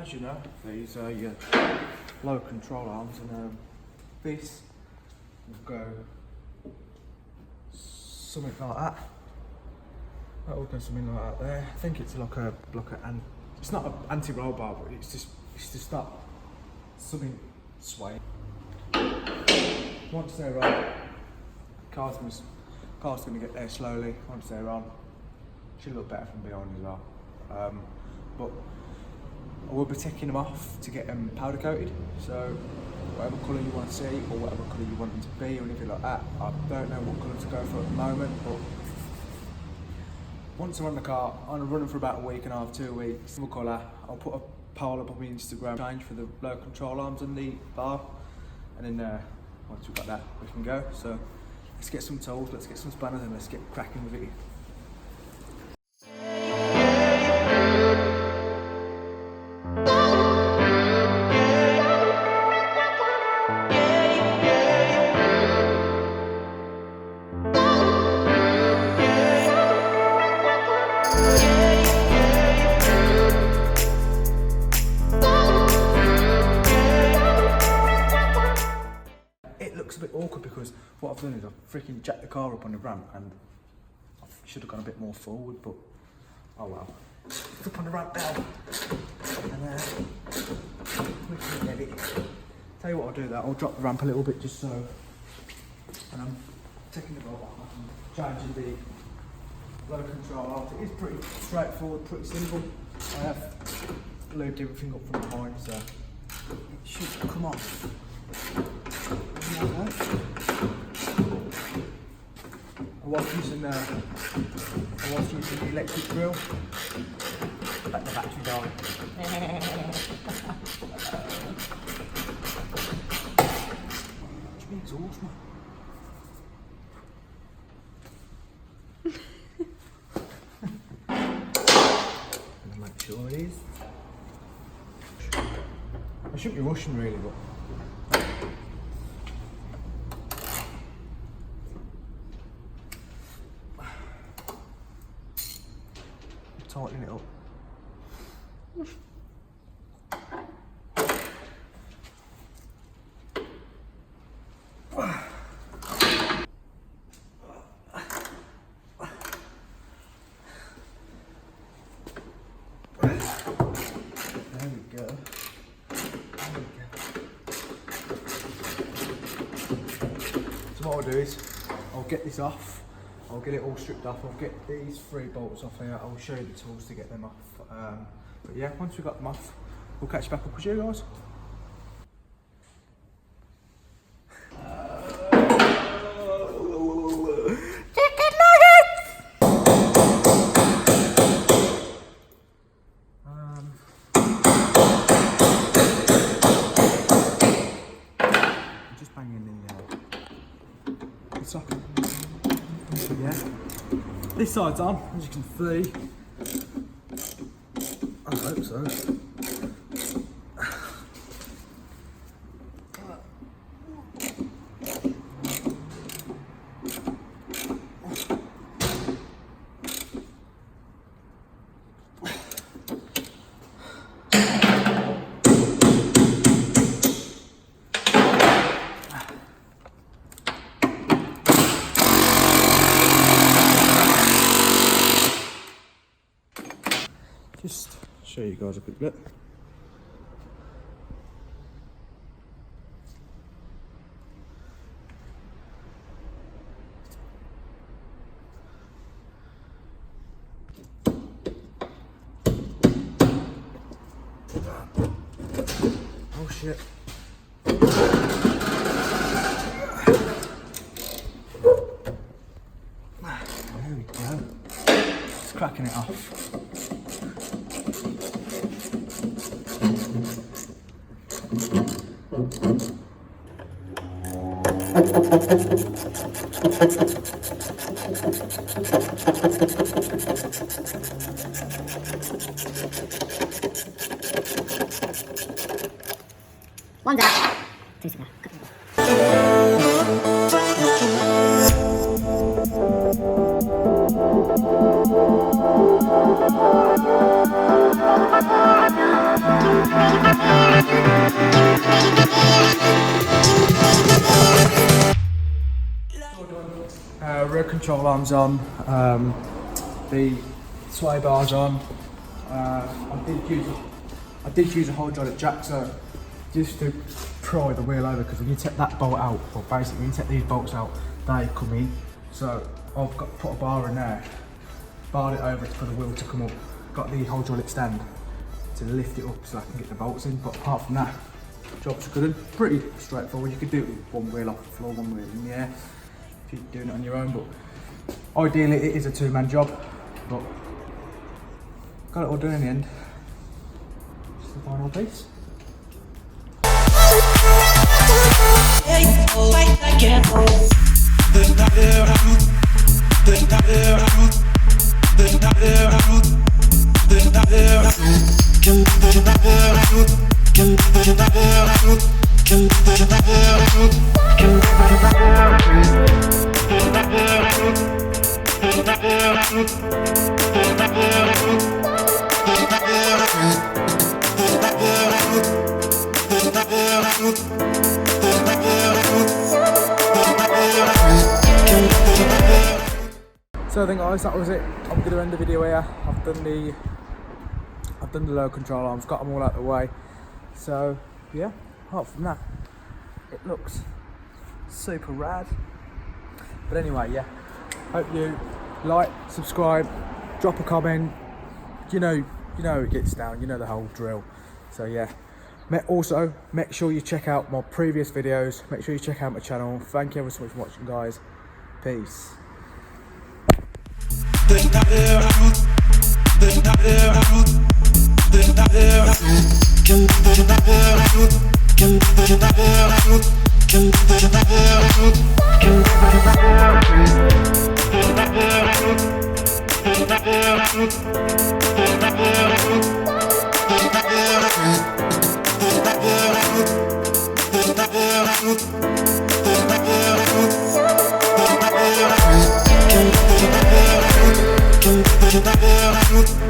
as you know, these are your low control arms, and this will go something like that. That will go something like that there. I think it's like a it's not an anti-roll bar, but it's just that something swaying. Once they're on, car's gonna get there slowly. Once they're on, should look better from behind as well. But I will be taking them off to get them powder coated. So whatever colour you want to see, or whatever colour you want them to be, or anything like that. I don't know what colour to go for at the moment, but once I'm on the car, I'm gonna run them for about a week and a half, 2 weeks. Single colour. I'll put a poll up on my Instagram change for the low control arms and the bar, and then once we've got that, we can go. So let's get some tools, let's get some spanners, and let's get cracking with it. Looks a bit awkward because what I've done is I've freaking jacked the car up on the ramp, and I should have gone a bit more forward, but oh well. It's up on the ramp now, and we can get it. Tell you what, I'll do that. I'll drop the ramp a little bit just so, and I'm taking the bolt off and changing the low control out. It is pretty straightforward, pretty simple. I have lubed everything up from behind, so it should come off. I was using the electric drill. Let the battery die. Should be exhaust, man. And make sure it is. I shouldn't be rushing really, but. Tighten it up. There we go. So what I'll do is, I'll get this off. I'll get it all stripped off. I'll get these 3 bolts off here. I'll show you the tools to get them off. But yeah, once we've got them off, we'll catch back up with you guys. Chicken nuggets! I'm just banging the socket. Yeah, this side's on, as you can see. I hope so. Just show you guys a quick bit. Oh shit. There we go. Just cracking it off. One's out. Two's to go. rear control arms on, the sway bars on. I did use a hydraulic jack, so just to pry the wheel over, because when you take that bolt out, or basically when you take these bolts out, they come in. So I've got put a bar in there, barred it over for the wheel to come up. Got the hydraulic stand to lift it up so I can get the bolts in. But apart from that, job's good and pretty straightforward. You could do it with one wheel off the floor, one wheel in the air if you're doing it on your own. But ideally, it is a two-man job. But got it all done in the end. Just the final piece. So then guys, that was it. I'm going to end the video here. I've done the low control arms, got them all out of the way. So yeah, apart from that, it looks super rad. But anyway, yeah, hope you like, subscribe, drop a comment. You know it gets down, you know the whole drill. So yeah, also make sure you check out my previous videos, make sure you check out my channel. Thank you ever so much for watching, guys. Peace. Can